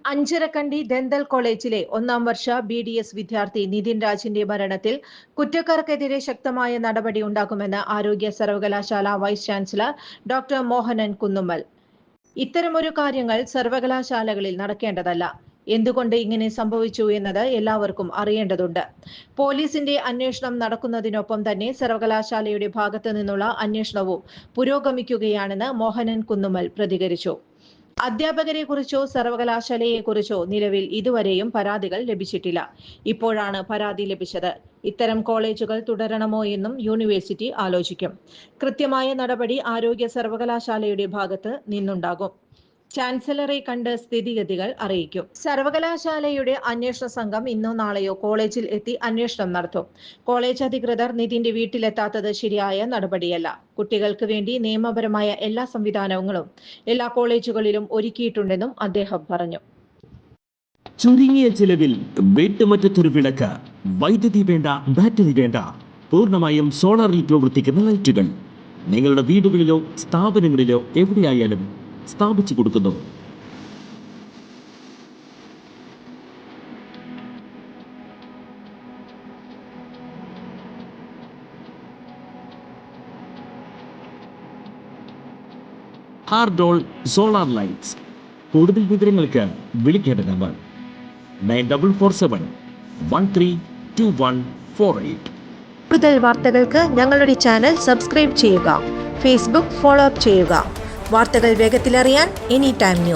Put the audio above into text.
Anjarakandy dental കോളേജിലെ 1-ാം വർഷ BDS വിദ്യാർത്ഥി നിതിൻ രാജിന്റെ മരണത്തിൽ കുറ്റക്കാർക്കെതിരെ ശക്തമായ നടപടി ഉണ്ടാകുമെന്ന് ആരോഗ്യ സർവകലാശാല vice chancellor doctor Mohanan Kunnummal. ഇത്തരമൊരു കാര്യങ്ങൾ സർവകലാശാലകളിൽ നടക്കേണ്ടതല്ല. എന്തുകൊണ്ട് ഇങ്ങനെ സംഭവിച്ചു എന്നത് എല്ലാവർക്കും അറിയേണ്ടതുണ്ട്. പോലീസിന്റെ അന്വേഷണം നടക്കുന്നതിനൊപ്പം തന്നെ സർവകലാശാലയുടെ ഭാഗത്തു നിന്നുള്ള അന്വേഷണവും പുരോഗമിക്കുകയാണെന്ന് മോഹനൻ കുന്നുമ്മൽ പ്രതികരിച്ചു. അധ്യാപകരെക്കുറിച്ചോ സർവകലാശാലയെക്കുറിച്ചോ നിലവിൽ ഇതുവരെയും പരാതികൾ ലഭിച്ചിട്ടില്ല. ഇപ്പോഴാണ് പരാതി ലഭിച്ചത്. ഇത്തരം കോളേജുകൾ തുടരണമോ എന്നും യൂണിവേഴ്സിറ്റി ആലോചിക്കും. കൃത്യമായ നടപടി ആരോഗ്യ സർവകലാശാലയുടെ ഭാഗത്ത് നിന്നുണ്ടാകും. ചാൻസലറെ കണ്ട് സ്ഥിതിഗതികൾ അറിയിക്കും. സർവകലാശാലയുടെ അന്വേഷണ സംഘം ഇന്നോ നാളെയോ കോളേജിൽ എത്തി അന്വേഷണം നടത്തും. കോളേജ് അധികൃതർ നിതിന്റെ വീട്ടിലെത്താത്തത് ശരിയായ നടപടിയല്ല. കുട്ടികൾക്ക് വേണ്ടി നിയമപരമായ എല്ലാ സംവിധാനങ്ങളും എല്ലാ കോളേജുകളിലും ഒരുക്കിയിട്ടുണ്ടെന്നും അദ്ദേഹം പറഞ്ഞു. ചുരുങ്ങിയ ചിലവിൽ വീട്ടുമുറ്റത്തൊരു വിളക്ക്, വൈദ്യുതി വേണ്ട, ബാറ്ററി വേണ്ട, പൂർണ്ണമായും സോളാറിൽ പ്രവർത്തിക്കുന്ന ലൈറ്റുകൾ നിങ്ങളുടെ വീടുകളിലോ സ്ഥാപനങ്ങളിലോ എവിടെയായാലും സ്ഥാപിച്ചു കൊടുക്കുന്നു. ഹാർഡോൾ സോളാർ ലൈറ്റ്സ്. കൂടുതൽ വിവരങ്ങൾക്ക് വിളിക്കേണ്ട നമ്പർ 9447132148. കൂടുതൽ വാർത്തകൾക്ക് ഞങ്ങളുടെ ചാനൽ സബ്സ്ക്രൈബ് ചെയ്യുക. ഫേസ്ബുക്ക് ഫോളോ അപ്പ് ചെയ്യുക. വാർത്തകൾ വേഗത്തിലറിയാൻ എനി ടൈം ന്യൂസ്.